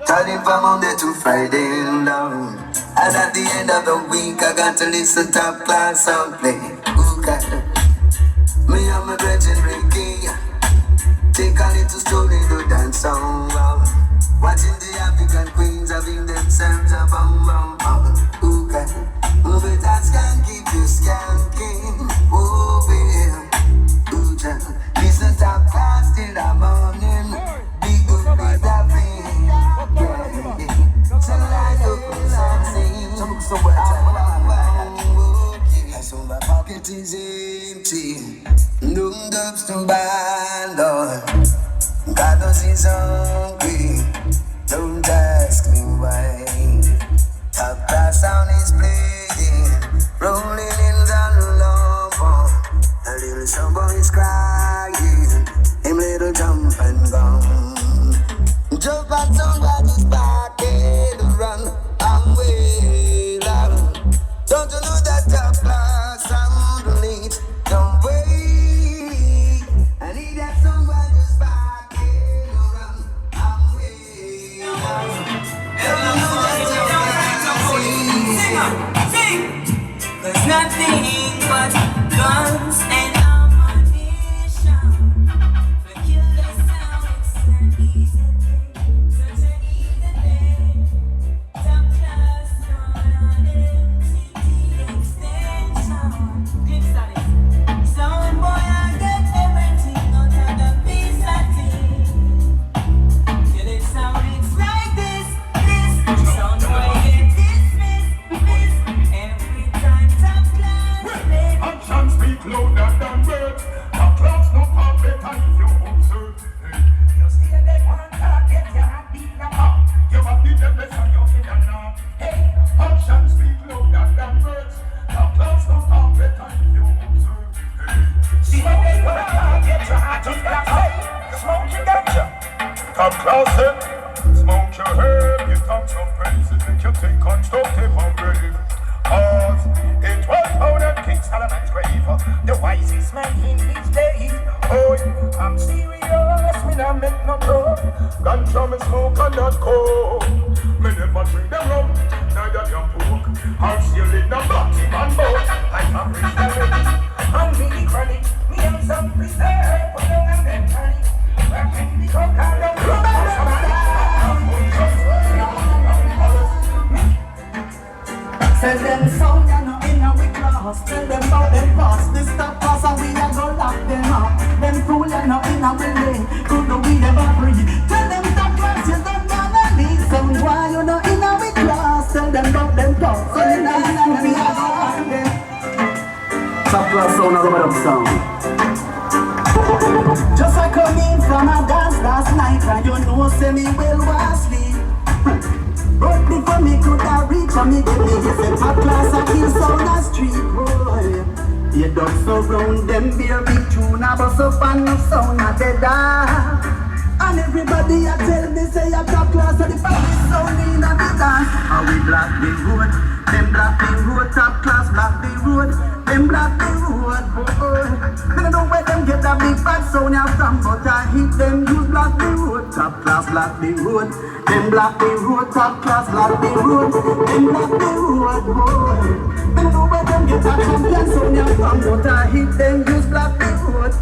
Starting from Monday to Friday long. And at the end of the week, I got to listen top class sound play. Ooh, God. Me and my brethren Ricky take a little stroll in the dance song. Watching the African queens having themselves a bum bum bum. Ooh, God. Move it and skanky, you skanking. Oh, yeah. Ooh, God. Listen top class till the morning. Be good, be happy. So light up with something. So my pocket is empty. No dubs to buy, Lord. God knows he's hungry. Don't ask me why. Top class sound is playing, rolling in the lumber. A little somebody is crying. Him little jump and gone. Jump and somebody's back and run away. Don't you know that top class sound leads the way? I need that somebody's back and run away. Sing! There's nothing but guns and ammunition. For killer sound, it's an easy thing. Such an easy thing. Top class on MTT extension. Clips on it. Sound boy, I get everything out of the piece of thing. Till it sound, it's like this. Sound boy, get dismissed. Every time top class play. Actions speak louder than words. Top class no part better if you observe. You stay there one target, you have been a pop. You have the devil and you feel it now. Hey, actions speak louder than words. Top class no part better if you observe. See when they put a target, you have to black hey, smoke your ganja. Top class it, smoke your herb, you talk some praises, make you think constructive and brave. Cause it was found at King Solomon's grave, the wisest man in his day. Oh, I'm serious, me not make no joke. Ganja me smoke and not coke. Me never drink them rum, neither them pork. I'll sail in a boxy man boat. I'm a prisoner, I'm really chronic. Me have some preserve, put them and them tonic. Back in the coke and don't come back. Tell them sound you're not in a weak class. Tell them about them pass. This stop pass and we a go lock them up. Them fool you're not in a way. Could no we never breathe. Tell them stop class you don't gonna need. Some why you not in a weak class. Tell them about them pass. So you know we a go lock them. Top class sound a rubber up sound. Just I come in from a dance last night and you know say me well was sleep. But before me could have reached and me get me yes, a top class I kill sound a street boy. You don't surround them beer big tune a bus up and no sound a dead and everybody a tell me say a top class of the police sound in a the dance. How we block the road, them block the road, top class block the road, them block the road boy. Me don't know where them get a big bad sound ya from, but I hit them use block the road, top class block the road. Them block the road, top class block the road. Them block the road, boy. Them know where them get a champion sound ya from, but I hit them use block the road.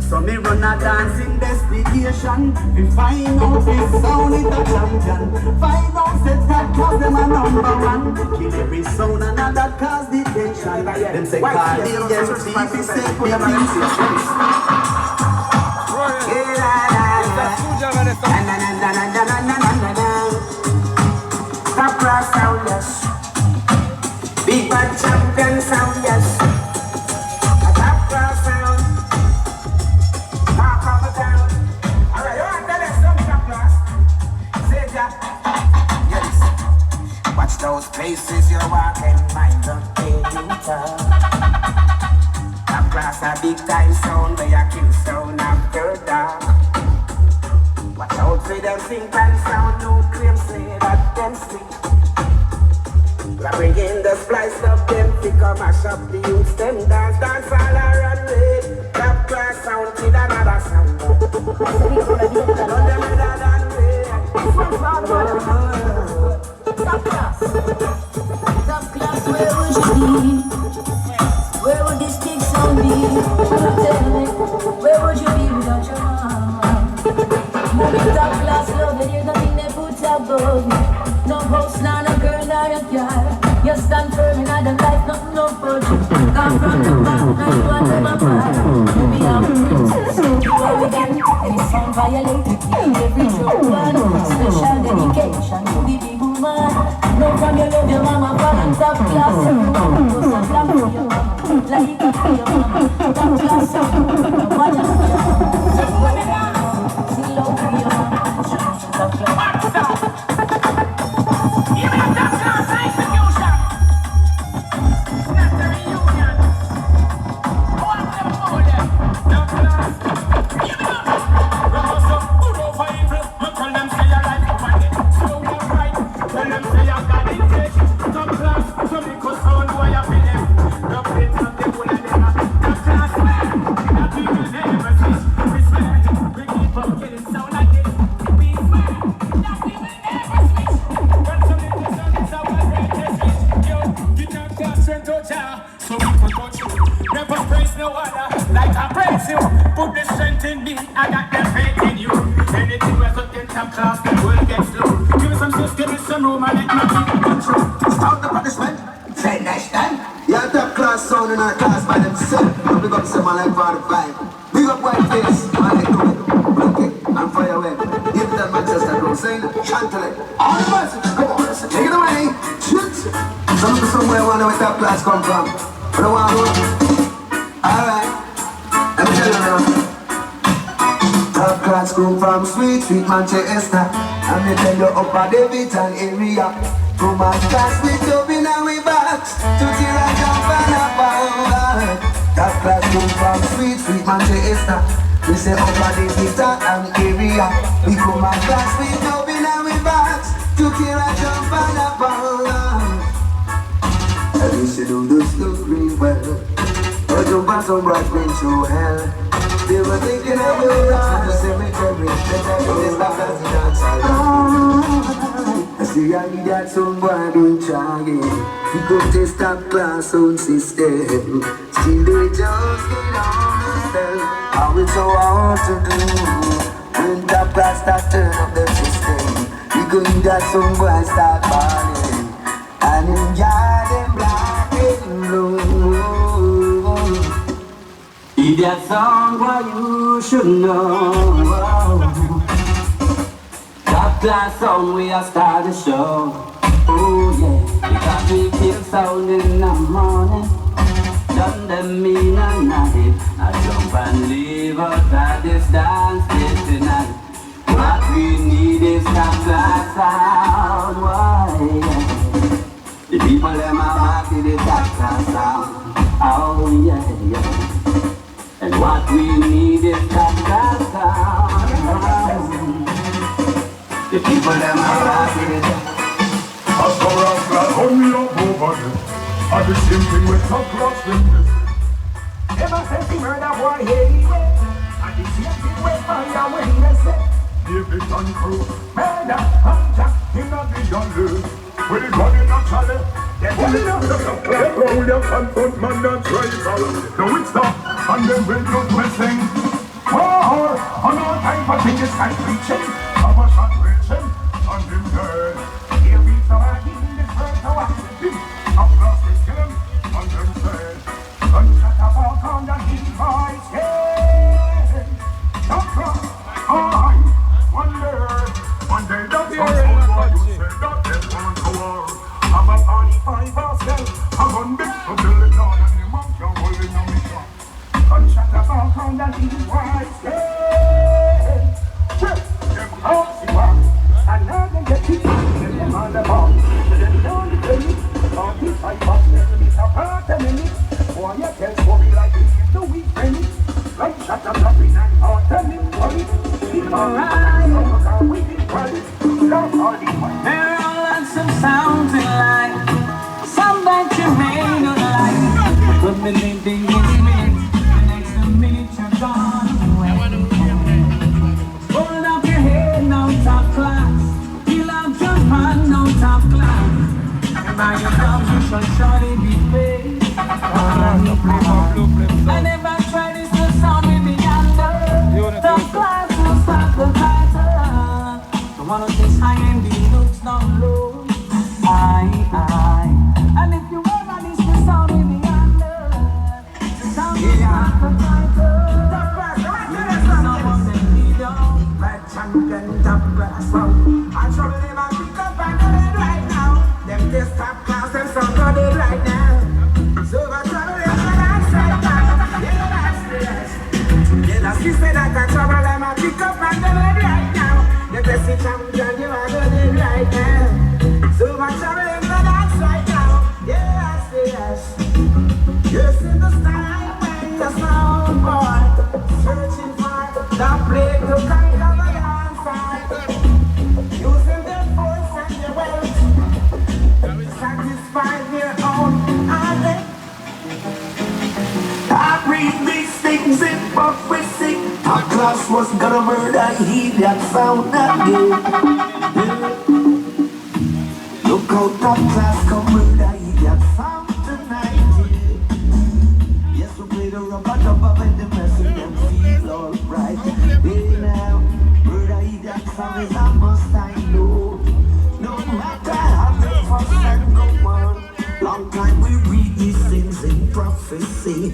So me run a dance investigation. We find out this sound is a champion. Find out set that cause them a number one. Kill every sound and that cause detention. Them say call the MTV say put them on the Top class sound, yes. Big bad champion sound, yes. A top class sound. Talk of the town. Alright, you want to tell us some top class? Say that. Yes. Watch those places you're walking, mind don't pay you turn. Top class a big time sound, where you kill sound after dark. Watch out for them think and sound, no claim say that them sweet. We bring in the splice of them, pick up, mash up the youths, them dance all around with. Top class sound till another sound. None them other than way. above you. No house, nor no girl, nor a car. You stand firm in the life, nothing no budget. Come from the back, now you are never part. You be our princess, you are with them. Any sound violated, every true one. Special dedication to the big woman. No from your love, your mama, and top class. Everyone goes and black for your mama. Like it for your mama. Top class, what you see love for your mama. Top class. Give me a top class execution. Not the reunion. All of them over there. Top class. Give me up. Ramos up, good over evil. You tell them say you like over it. Slow and right. Tell them say you got it fresh. Top class. So because sound why you feel them. The plates of the whole of them. Top class. That we will never switch. We swear. We keep up getting sound like this. We swear. That we will never switch. When something goes on, it's our greatest wish. Yo, get your class strength to jar. So we can touch you. Never praise no other like I praise you. Put the strength in me, I got the faith in you. Anything we're in top class, the world gets slow. Give me some space, give me some room, and let my people control. Stop the punishment. Finish them. Yeah, top class sound in our class by themselves. Big up someone like 45. Big up white face, man, they do it. Okay, and fire away. Give that Manchester go sing, chantle it. All the voices, come on, let's take it away. Shoot. Some people somewhere wonder where top class come from. But I want to. Alright, let me tell you now. Top class come from sweet, sweet Manchester. And me tell you up at David and area. Come on, class with Dublin and we back. To the right jump and a power. Top class come from sweet, sweet Manchester. We say up at David and area. We come on, class with Dublin and we back. To the right jump and a power. And we should do this real well. Oh, jump on some bright men to hell. They were thinking of you down the cemetery. They tell me this back as the dancer. I see I need that some boy doing charging. We could test top class sound system. Still they just can't understand how it's so hard to do. When top class start turn up the system, we could need that some boy start balling. And enjoy them black and blue. If that song what you should know. Top class song we are start the show. Oh yeah, because we feel sound in the morning. Done them mean a night. I jump and leave out at this dance place tonight. What we need is top class sound. Why? Yeah. The people them are back to the top class sound. Oh yeah, yeah. And what we need is top class sound. The people them are back to the As for us, class, only up over them. And the same thing with top class witness. Ever since the murder boy anyway. And the same thing with fire when they say David and crew, murder and jack in a vision loop. With the gun in a challenge, they're telling us the top class. They're round their confront man and traitor. Now it's stop, and then we'll not missing. War, on all time for things is kind preaching. Have a shot reaching, and him dead. Here we somebody in this world to watch it. Top class is killing, and them said. Gunshot a walk on the hill voice, yeah. Top class, I wonder. One day that some boy who said that they want to war. Have a 45 ourselves, a gun big to build it down, and the monk you're holding on me shot. Gunshot a walk on the hill voice, yeah. Them house you are, and now they get it. Them on the ball, them down the play. 45 ourselves, it's a part of minute. Boy, you tell story like this in the weekend. Gunshot a dropping and out of me, boy. Alright. There are lots of sounds in life, some that you may not like. But believe in this minute, the next minute you're gone away. Hold up your head, no top class. Feel up your hand, no top class. And by your thumbs you shall surely be paid. I never tried this to sound with me under. Top class will stop the title. I wanna I am the looks down low. I. And if you ever need to sound in the under, the sound is not the title. Someone that need on. Like champion Topclass, wow. I'm trouble in my pick up and do it right now. Them this Topclass, them so good it right now. So much trouble in my life right now. Yeah, that's the rest. Yeah, that's you say that I trouble in my pick up and do it right now. The best champion, you are good it right now. So much trouble in my life right now. Yeah, that's the rest. You see the style when the sound boy searching for the play to conquer the dance side. Using their force and their wealth, satisfy their own heart. I read these things in prophecy. Topclass was gonna murder, he that found that day. Look how Topclass come murder, he that found tonight. Yes, we play the rubber dubber when the rest of them feel alright. Hey now, murder, he that found is a must I know. No matter how the fuss and go on, long time we read these things in prophecy.